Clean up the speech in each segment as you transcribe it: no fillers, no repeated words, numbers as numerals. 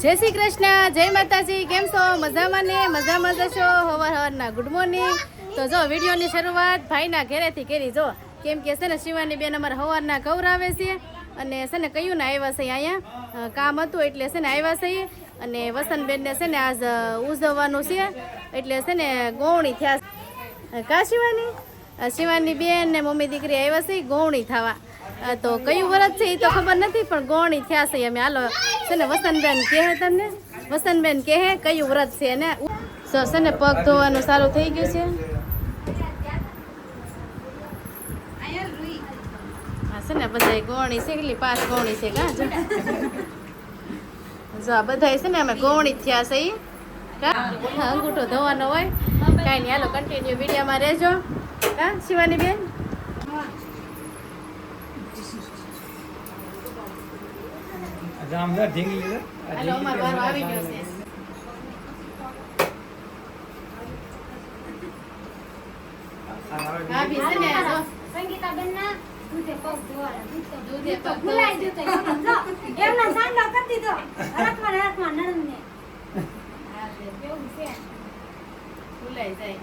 જય શ્રી કૃષ્ણ, જય માતાજી. કેમ છો? મજામાં ને? મજામાં જશો. હવારના ગુડ મોર્નિંગ. તો જો વિડીયોની શરૂઆત ભાઈના ઘરેથી કરી જો, કેમ કે છે ને શિવાની બેન અમારા હવારના ગૌરાવે છે અને છે ને કયું ને આવ્યા છે અહીંયા કામ હતું એટલે છે ને આવ્યા છે અને વસંતબેનને છે ને આજ ઉજવવાનું છે એટલે છે ને ગોવણી થયા કા શિવાની બેન ને મમ્મી દીકરી આવ્યા છે ગોવણી થવા. તો કયું વ્રત છે એ તો ખબર નથી પણ ગોવણી થયા છે અમે. હાલો છે ને વસંતબેન કહે તમને, વસંતબેન કહે કયું વ્રત છે ને. તો છે ને પગ ધોવાનું સારું થઈ ગયું છે. હા છે ને બધા ગોવણી છે, કેટલી 5 ગોવણી છે કા જો આ બધા છે ને અમે ગોવણી થયા છે કા. અંગૂઠો ધોવાનો હોય કાંઈ નહીં. હાલો કન્ટિન્યુ વિડીયોમાં રહેજો કા શિવાની બેન. રામદાસ ઢીંગલી હાલો અમારો વારો આવી ગયો છે. ભાભી છે ને જો સંગીતાબેન ના દૂધે પગ ધોવાના દૂધે પગ ભૂલાઈ જતો જો એમના સાંડો કરી દીધો હરકમાં નણંદ ને કેવું છે ભૂલાઈ જાય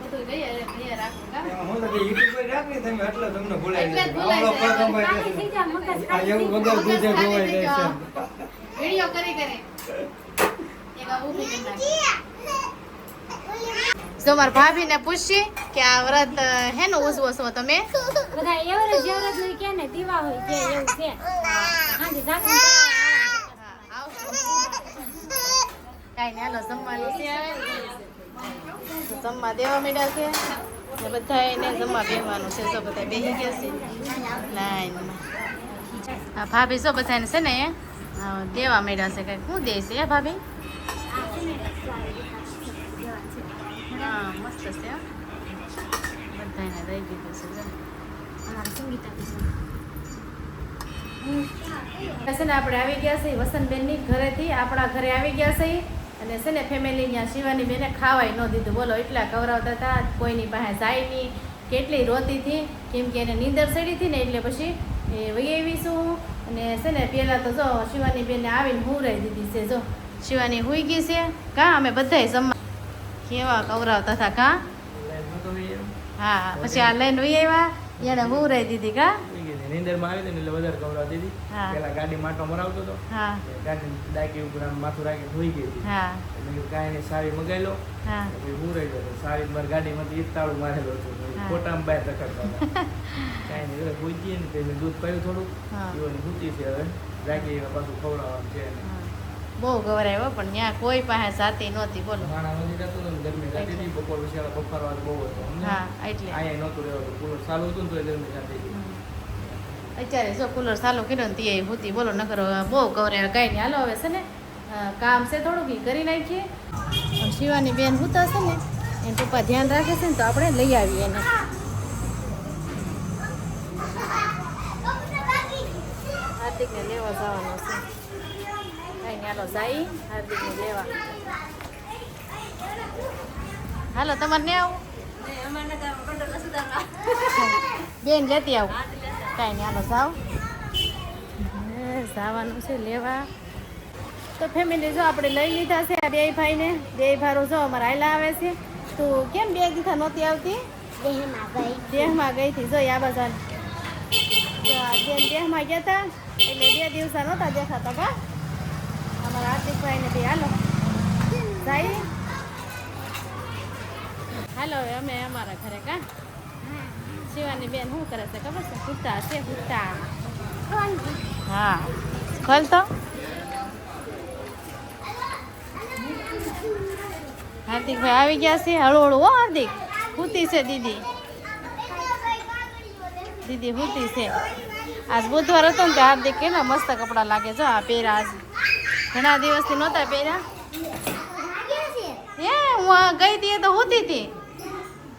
બધું ગયા રાખો કા. હું તો યુટ્યુબ પર રાખી તમે એટલે તમને ભૂલાઈ એટલે જ જાય. ભૂલાઈ આવડો જાય. પગ બાકી થઈ જાય મગજ આ એવું વગર દૂધે ધોવાઈ જાય છે. વિડિયો કરી કરે એક આ ઊભી કરી નાખી. તો મારા ભાભીને પૂછી કે આ વ્રત હેનું ઉજવો છો તમે? બધા એવરેજ હોય કે ને દીવા હોય જે એવું છે હાજી જાગરણ કાંઈ નહીં હાલો જમવાનું છે જમવા દેવા માંડ્યા છે ને બધા એને જમવા બેસવાનું છે. જો બધા બેસી ગયા છે લાઈનમાં. આ ભાભી જો બધાને છે ને દેવા માંડ્યા છે. કંઈક શું દે છે એ ભાભી? હા મસ્ત છે બધાને દઈ દીધું છે ને આપણે આવી ગયા છે વસંતબેનની ઘરેથી આપણા ઘરે આવી ગયા છે અને છે ને ફેમિલી ત્યાં શિવાની બેને ખાવાય ન દીધું. બોલો એટલા ખવડાવતા હતા, કોઈની પાસે જાય નહીં. કેટલી રોતી હતી કેમ કે એને નીંદર ચડી હતી ને એટલે પછી એ વહી આવીશું. અને છે ને પહેલાં તો જો શિવાની બેને આવીને હુંરાઈ દીધી છે. જો શિવાની હુઈ ગઈ છે કા. અમે બધાય જમવા કેવા ખવડાવતા હતા કા. હા પછી આ લઈને વહી આવ્યા એને હુંરાઈ દીધી કા. નીંદરમાં આવી હતી ને એટલે વધારે ખવડાવતી હતી. હા. પેલા ગાડી માટો મરાવતો હતો. હા ગાડી ડાકી ઉપર આમ માથું રાખી ધોઈ ગઈ હતી. હા એટલે કાંઈ નહીં સારી મગાવી લો. હા પછી હું રહી ગયો સારી મારી ગાડીમાંથી એક તાળું મારેલો હતો. હા. ખોટામાં બહાર રખડતા હતા. કાંઈ નહીં પૂછીએ ને પછી દૂધ પાયું થોડું. હા. એવાની સૂતી છે હવે રાખી પાછું ખવડાવવાનું છે. બહુ ગવરાયો પણ ત્યાં કોઈ પાસે જાતી નહોતી. બોલો માણા નથી જતું ને ગરમી જતી હતી. બપોર પછી બફારો આજ બહુ હતો. હા એટલે અહીંયા નહોતું રહેવાનું. કુલર ચાલુ હતું ને તો એ ગરમી જતી હતી. અત્યારે જો કુલર ચાલુ કર્યો ને તે હુતી. બોલો નકર બહુ ગવરાયો. કાંઈ નહીં હાલો હવે છે ને કામ છે થોડુંક ઈ કરી નાખીએ. શિવાની બેન હુતા છે ને એને પપ્પા ધ્યાન રાખે છે ને તો આપણે લઈ આવીએ એને. હાર્દિકને લેવા જવાનો છે. કાંઈ નહીં હાલો જાય હાર્દિકને લેવા. હાલો તમારે ને આવું બેન લેતી આવું. કાંઈ નહીં હાલો જાઓ જવાનું છે લેવા. તો ફેમિલી જો આપણે લઈ લીધા છે આ બે ભાઈને. બે ભારો જો અમારા આયલા આવે છે. તું કેમ 2 દીધા નહોતી આવતી? દેહમાં ગઈ હતી. જો આ બધા બેન દેહમાં ગયા હતા એટલે 2 દિવસ નહોતા દેખાતા કા અમારા હાર્દિકભાઈને બી. હાલો જાય હાલો હવે અમે અમારા ઘરે કા. શિવાની બેન શું કરે છે ખબર છે? હુતા છે હુતા. હા ખોલ તો. હાર્દિકભાઈ આવી ગયા છે હળુ હળુ. હો હાર્દિક હુતી છે દીદી. દીદી હુતી છે. આજ બુધવાર હતો ને તો હાર્દિક કેટલા મસ્ત કપડાં લાગે. જો આ પહેર્યા આજ ઘણા દિવસથી નહોતા પહેર્યા. હે હું ગઈ હતી તો હુતી હતી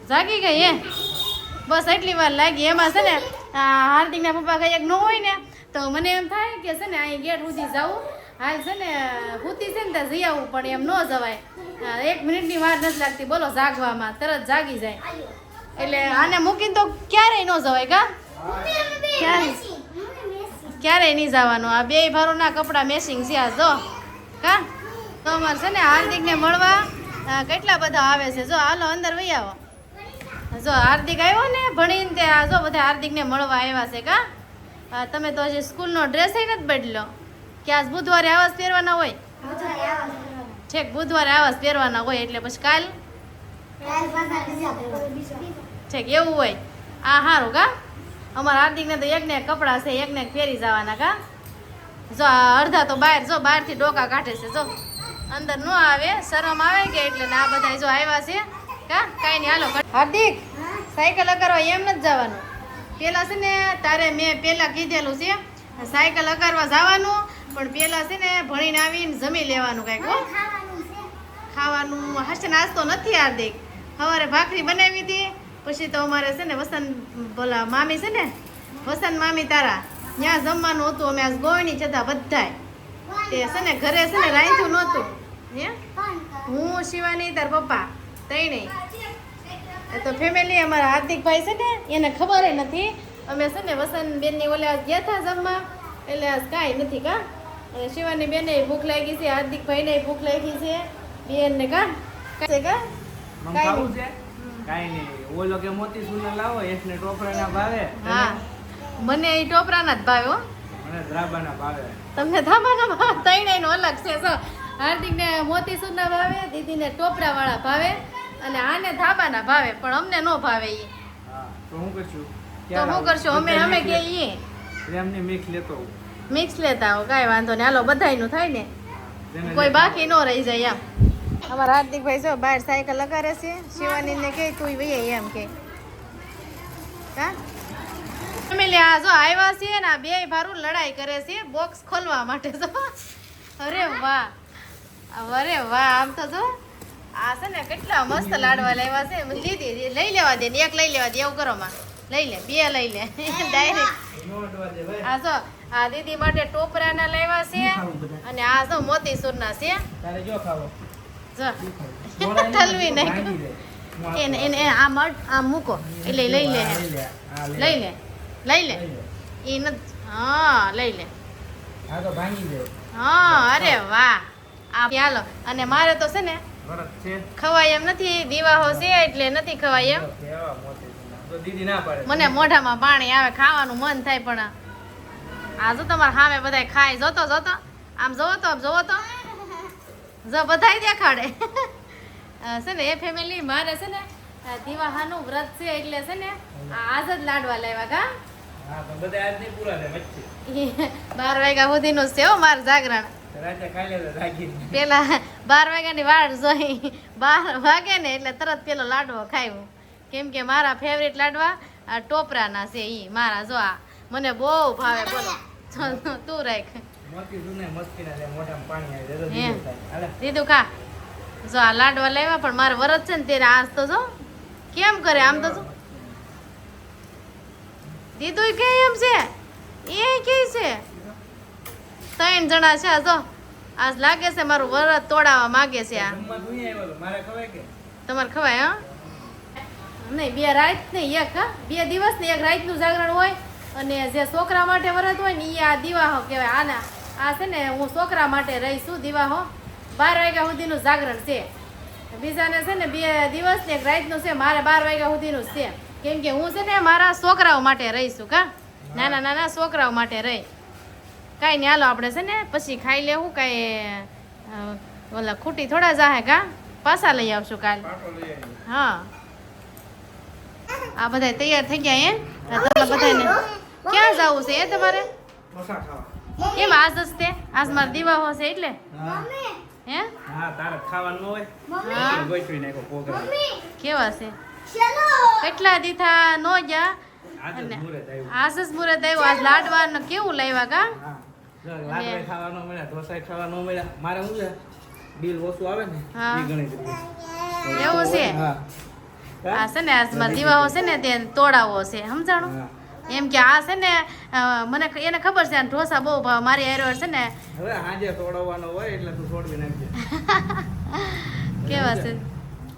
જાગી ગઈ હે બસ એટલી વાર લાગી. એમાં છે ને હાર્દિકના પપ્પા કઈ એક ન હોય ને તો મને એમ થાય કે છે ને અહીં ગેટ સુધી જવું. હાલ છે ને હુતી છે ને ત્યાં જઈ આવવું પણ એમ ન જવાય. 1 મિનિટની વાર નથી લાગતી બોલો જાગવામાં. તરત જાગી જાય. એટલે આને મૂકીને તો ક્યારેય ન જવાય કા. ક્યારેય નહીં જવાનું. આ બે ભારોના કપડાં મેચિંગ છે આ જો કા. તો અમારે છે ને હાર્દિકને મળવા કેટલા બધા આવે છે. જો હાલો અંદર વહી આવો. જો હાર્દિક આવ્યો ને ભણીને તે આ જો બધા હાર્દિકને મળવા આવ્યા છે કા. તમે તો હજી સ્કૂલનો ડ્રેસ નથી બદલ્યો કે આજ બુધવારે આવાજ પહેરવાના હોય. છેક બુધવારે આવાજ પહેરવાના હોય એટલે પછી કાલ છેક એવું હોય. આ સારું કા. અમારા હાર્દિકને તો એકને એક કપડાં છે એકને એક પહેરી જવાના કા. જો આ અડધા તો બહારથી ડોકા કાઢે છે. જો અંદર ન આવે શરમ આવે કે એટલે ને આ બધા જો આવ્યા છે કા. કાંઈ નહીં હાલો. હાર્દિક સાયકલ અકારવા એમ નથી જવાનું. પેલા છે ને તારે મેં પેલા કીધેલું છે સાયકલ અકારવા જવાનું પણ પેલા છે ને ભણીને આવીને જમી લેવાનું કાંઈક હો. ખાવાનું હશે નાસ્તો નથી હાર્દિક. સવારે ભાખરી બનાવી હતી પછી તો અમારે છે ને વસંત બોલા મામી છે ને વસંત મામી તારા ત્યાં જમવાનું હતું. અમે આજ ગોળની જતા બધાય તે છે ને ઘરે છે ને રાંધ્યું નહોતું. હે હું શિવાની તાર પપ્પા ત્રણેય તો ફેમિલી. અમારા હાર્દિકભાઈ છે ને એને ખબર નથી. અમે છે ને વસંત બેનની ઓલે આજ ગયા હતા જમવા એટલે આજ કાંઈ નથી કા. અને શિવાની બેને ભૂખ લાગી છે હાર્દિકભાઈને ભૂખ લાગી છે બેનને કા છે કા. મને ખાવું છે કાઈ નહીં. ઓલો કે મોતી સુના લાવો એકને ટોપરાના ભાવે. હા મને એ ટોપરાના જ ભાવે હો. મને દ્રાબાના ભાવે. તમને ધાબાના ભાવે ત્રણેયનો અલગ છે. જો હાર્દિકને મોતી સુના ભાવે દીદીને ટોપરાવાળા ભાવે અને આને ધાબાના ભાવે પણ અમને ન ભાવે ઈ. હા તો હું કરશું તો શું કરશો અમે કે ઈ પ્રેમની મિક્સ લેતો હું. મિક્સ લેતા હો કાંઈ વાંધો નહીં. હાલો બધાયનું થાય ને કોઈ બાકી ન રહી જાય એમ. અમારા હાર્દિકભાઈ જો બહાર સાયકલ લગાડે છે. શિવાનીને કે તું વહી એમ કે હા. ફેમિલી આ જો આવ્યા છે ને આ બે ભારું લડાઈ કરે છે બોક્સ ખોલવા માટે. જો અરે વાહ અરે વાહ. આમ તો જો આ છે ને કેટલા મસ્ત લાડવા લાવ્યા છે. લીધી લઈ લેવા દે ને એક લઈ લેવા દે એવું કરો માં. લઈ લે બે લઈ લે ડાયરેક્ટ. આ જો આ દીદી માટે ટોપરાના લાવ્યા છે અને આ જો મોતીસૂરના છે. તારે જો ખાવો જો ઠલવી નાખ્યું એને એને આ મડ આમ મૂકો એટલે લઈ લે લઈ લે લઈ લે એ નથી. હા લઈ લે. આ તો ભાંગી દે. હા અરે વાહ. આ ચાલો અને મારે તો છે ને વરસ છે ખવાય એમ નથી. દીવાહો છે એટલે નથી ખવાય એમ. કેવા મોતી સુના તો દીદી ના પાડે. મને મોઢામાં પાણી આવે ખાવાનું મન થાય પણ આ જો તમારા સામે બધાય ખાય. જોતો જોતો આમ જોવો તો જો બધાય દેખાડે છે ને. એ ફેમિલી મારે છે ને દિવાહાનું વ્રત છે એટલે છે ને આજ જ લાડવા લાવ્યા કા. હા પણ બધા આજ નહીં પૂરા થાય વચ્ચે 12 વાગ્યા સુધીનું છે હો મારું જાગરણ. રાતે ખાઈ લેતો રાખી. પેલા 12 વાગ્યાની વાટ જોઈ 12 વાગે ને એટલે તરત પેલો લાડવો ખાયો. કેમ કે મારા ફેવરેટ લાડવા આ ટોપરાના છે. ઈ મારા જો આ મને બહુ ભાવે. બોલો તું રાખ. મોતી સુને મસ્તી ના મોઢામાં પાણી આવી જાય. હે. દીધું થાય. હાલે. દીધું ખા. જો આ લાડવા લાવ્યા પણ મારે વરત છે ને ત્યારે આજ તો જો કેમ કરે આમ તો જો દીધું કે એમ છે એ કે છે 3 જણા છે. જો આજ લાગે છે મારું વરત તોડાવવા માંગે છે. આ જમવા તું અહીં આવ્યો તો મારે ખવાય કે તમારે ખવાય હા નહીં. 2 રાત નહીં એક હા 2 દિવસ ને 1 રાતનું જાગરણ હોય. અને જે છોકરા માટે વરત હોય ને એ આ દિવાહો કહેવાય. આના આ છે ને હું છોકરા માટે રહીશું દિવાહો. 12 વાગ્યા સુધીનું જાગરણ છે. બીજાને છે ને 2 દિવસ ને 1 રાતનું છે. મારે 12 વાગ્યા સુધીનું છે. કેમ કે હું છે ને મારા છોકરાઓ માટે રહીશું કા. નાના નાના છોકરાઓ માટે રહી. કાંઈ નહીં હાલો આપણે છે ને પછી ખાઈ લેવું. કાંઈ ઓલા ખૂટી થોડા જાહે કા પાછા લઈ આવશું કાલ. પાટો લઈ આવી. હા આ બધા તૈયાર થઈ ગયા. તમે બધાને ક્યાં જવું છે એ તમારે ઢોસા ખાવા. કેમ આજ જ તે આજ મારા દિવાહો છે એટલે હા હે હા તારે ખાવાનું હોય હા ગોઠવી નાખો પ્રોગ્રામ. કેવા છે કેટલા દીથા નો ગયા આજે અને મુરત આવ્યું. આજ જ મુરત આવ્યું. આજ લાડવા કેવું લાવ્યા કા. હા જો લાડવા ખાવાનો મળ્યા ઢોસા ખાવાનો મળ્યા. મારે શું છે બિલ ઓછું આવે ને હા. એ ગણી દીધું. એવું છે હા આ છે ને આજ મારા દિવાહો છે ને તે તોડાવો છે સમજાણું. હા. એમ કે આ છે ને મને એને ખબર છે આ ઢોસા બહુ ભાવ. મારી હારે છે ને હવે આજે તોડવાનો હોય એટલે તું છોડવી નાખજે. કેવા છે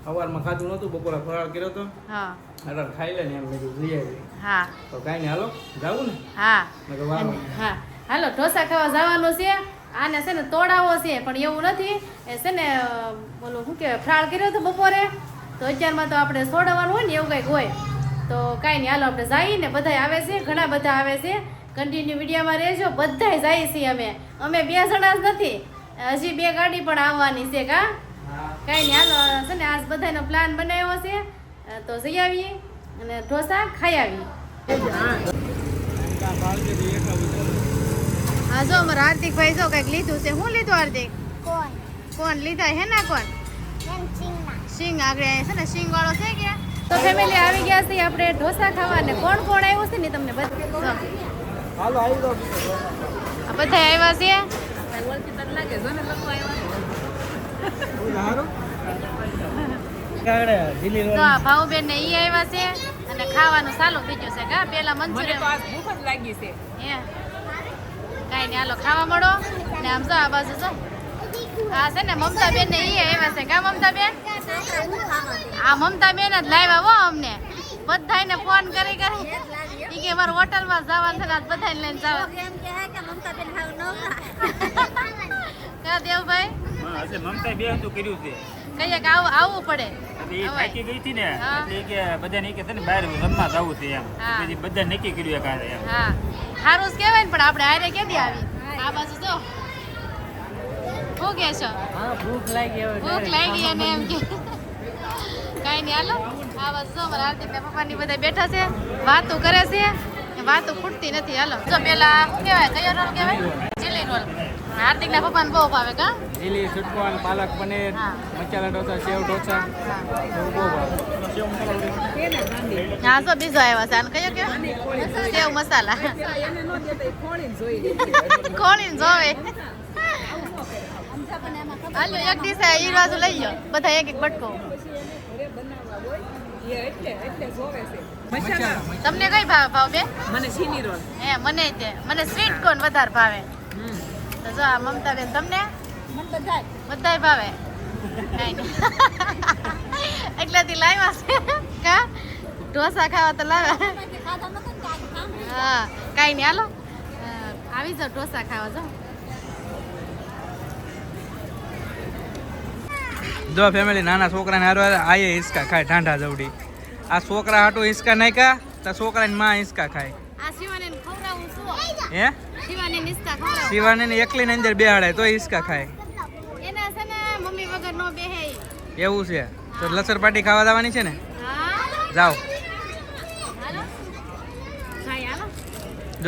સવારમાં ખાધું નતું બપોરે ફરાળ કર્યો તો હા એટલે ખાઈ લે ને એમ મેં કીધું લઈ આવી. હા તો કાંઈ નહીં હાલો જાવું ને હા મેં કીધું વારો હા હાલો ઢોસા ખાવા જવાનું છે. આને છે ને તોડાવો છે પણ એવું નથી એ છે ને બોલું શું કહેવાય ફ્રાળ કર્યો હતો બપોરે તો અત્યારમાં તો આપણે સોડવાનું હોય ને એવું કંઈક હોય તો કાંઈ નહીં હાલો આપણે જઈએ ને બધા આવે છે ઘણા બધા આવે છે કન્ટિન્યુ વિડીયોમાં રહેજો બધાય જઈએ છીએ અમે 2 જણા જ નથી હજી 2 ગાડી પણ આવવાની છે કા કાંઈ નહીં હાલો છે ને આજ બધાનો પ્લાન બનાવ્યો છે તો જઈ આવીએ અને ઢોસા ખાઈ આવીએ. હા જો અમારા હાર્દિકભાઈ જો કંઈક લીધું છે. શું લીધું હાર્દિક? કોણ લીધા હે ના કોણ? સિંગ આગળ છે ને સિંગ વાળો છે કે તો ફેમિલી આવી ગયા છે આપણે ઢોસા ખાવા ને કોણ કોણ આવ્યું છે ને તમને બધા બધા આવ્યા છે. તો આ ભાઉબેન ને ઈ આવ્યા છે અને ખાવાનું ચાલુ થઈ ગયું છે કા પેલા મંચુરિયન ભૂખ જ લાગી છે હે કાઈ નહીં હાલો ખાવા મળો ને આમ જો આ બાજુ જો આ છે ને મમતા બેન ને ઈ આવ્યા છે કા મમતા બેન આ મમતા બેન જ લાવ્યા હો અમને બધાને ફોન કરી ઈ કે માર હોટલમાં જવાનું છે બધાને લઈને જાવ કા દેવભાઈ આજે મમતા બે હતું કર્યું છે કહીએ કે આવવું પડે એ થાકી ગઈ હતી ને એટલે કે બધાને કે છે ને બહાર રમવા જવું છે એમ પછી બધા નક્કી કર્યું એક હારે એમ હા સારું જ કહેવાય ને પણ આપણે હારે કેદી આવી આ બાજુ જો શું કે છો ભૂખ લાગી અને એમ કે કાંઈ નહીં હાલો આ બાજુ જો મારા હાર્દિકના પપ્પાની બધા બેઠા છે વાતો કરે છે વાતો ખૂટતી નથી હાલો જો પેલા શું કહેવાય કયો રોલ કહેવાય ચીલી રોલ હાર્દિકના પપ્પાને બહુ ભાવે કા ચીલી સુટકોન પાલક પનીર મસાલા ઢોસા સેવ ઢોસા એવું બહુ ભાવે. હા જો બીજો આવ્યો છે આને કયો કયો સેવ મસાલા ખોળીને જોવે હાલો એક દિવસે ઈ બાજુ લઈ લો બધા એક એક બટકો તમને કઈ ભાવે ભાવ બે મને ચીની રોલ હે મને મને સ્વીટ કોર્ન વધારે ભાવે તો જો આ મમતા બેન તમને બધાય ભાવે કાંઈ નહીં એટલેથી લાવ્યા છે કા ઢોસા ખાવા તો લાવ્યા હા કાંઈ નહીં હાલો આવી જાઓ ઢોસા ખાવા જો જો ફેમિલી નાના છોકરાને હારવા આયે હિંચકા ખાય ઠાંઠા જવડી આ છોકરા હાટું હિંચકા નાખ્યા તો છોકરાની માં હિંચકા ખાય આ શિવાને ખવડાવું છું હે શિવાને નિસ્તા ખવડાવું શિવાને એકલીને અંદર બેહાડે તો હિંચકા ખાય એના છે ને મમ્મી વગર નો બેહે એવું છે તો લસર પાટી ખાવા જવાની છે ને હા જાઓ હાલો ખાઈ હાલો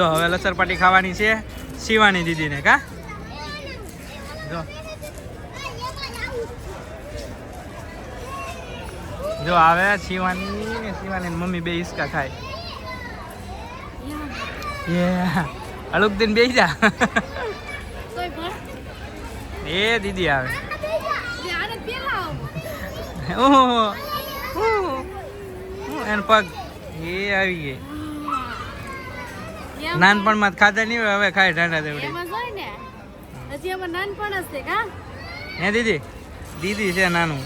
જો હવે લસર પાટી ખાવાની છે શિવાની દીદીને કા જો જો આવે શિવાની ને શિવાની મમ્મી બે હિંચકા ખાય અલુક દિન બેસી જા કોઈ પણ એ દીદી આવે જે આને પેલા આવો ઓહો એન પગ એ આવી ગઈ નાનપણમાં ખાધા નહીં હોય હવે ખાય ઠાંડા દેવડી એમાં જોઈ ને હજી એમાં નાનપણ હશે કા હે દીદી દીદી છે નાનું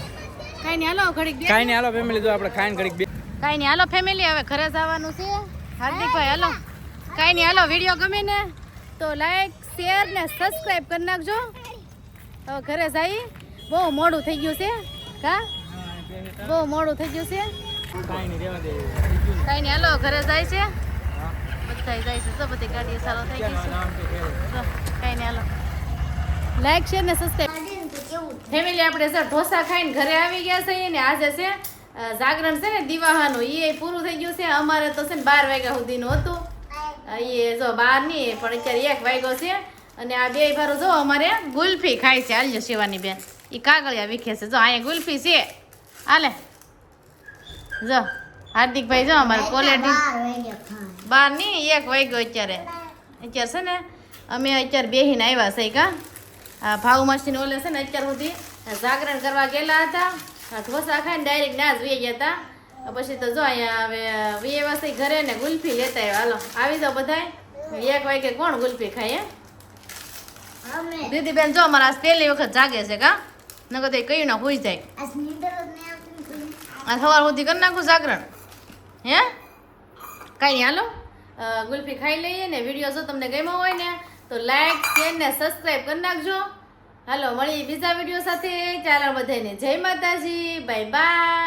કાઈ નહીં હાલો ઘડીક બે કાંઈ નહીં હાલો ફેમિલી જો આપણે ખાઈને ઘડીક બે કાઈ નહીં હાલો ફેમિલી હવે ઘરે જવાનું છે હાર્દિકભાઈ હાલો કાઈ નહીં હાલો વિડીયો ગમે ને તો લાઈક શેર ને સબસ્ક્રાઇબ કરી નાખજો હવે ઘરે જઈ બહુ મોડું થઈ ગયું છે કા બહુ મોડું થઈ ગયું છે કાંઈ નહીં રહેવા દે કાઈ નહીં હાલો ઘરે જાય છે બધા જાય છે તો બધી ગાડી ચાલુ થઈ ગઈ છે કાઈ નહીં હાલો લાઈક શેર ને સબસ્ક્રાઇબ ફેમિલી આપણે સર ઢોસા ખાઈને ઘરે આવી ગયા છે ને આજે છે જાગરણ છે ને દિવાહાનું એ પૂરું થઈ ગયું છે અમારે તો છે ને 12 વાગ્યા સુધીનું હતું એ જો 12 નહીં પણ અત્યારે 1 વાગ્યો છે અને આ બે ભારો જો અમારે ગુલ્ફી ખાય છે હાલજો શિવાની બેન એ કાગળિયા વીખે છે જો અહીંયા ગુલ્ફી છે હાલે જો હાર્દિકભાઈ જો અમારે ક્વોલિટી 12 નહીં 1 વાગ્યો અત્યારે છે ને અમે અત્યારે બેહીને આવ્યા છે કા આ ભાવ મશીન ઓલે છે ને અત્યાર સુધી જાગરણ કરવા ગયેલા હતા ઢોસા ખાઈને ડાયરેક્ટ ના જ વી ગયા હતા પછી તો જો અહીંયા હવે વી ઘરે ને ગુલ્ફી લેતા આવ્યા હાલો આવી જાઓ બધાય 1 વાગે કોણ ગુલ્ફી ખાય હે દીદી બેન જો અમારા આજ પહેલી વખત જાગે છે કા નકર તો કયું ના હોઈ જાય આ સવાર સુધી કરી નાખું જાગરણ હે કાંઈ નહીં હાલો ગુલ્ફી ખાઈ લઈએ ને વિડીયો જો તમને ગમ્યો હોય ને તો તો લાઈક શેર ને સબસ્ક્રાઈબ કરી નાખજો. હાલો મળીએ બીજા વિડીયો સાથે. ચાલો બધાને જય માતાજી, બાય બાય.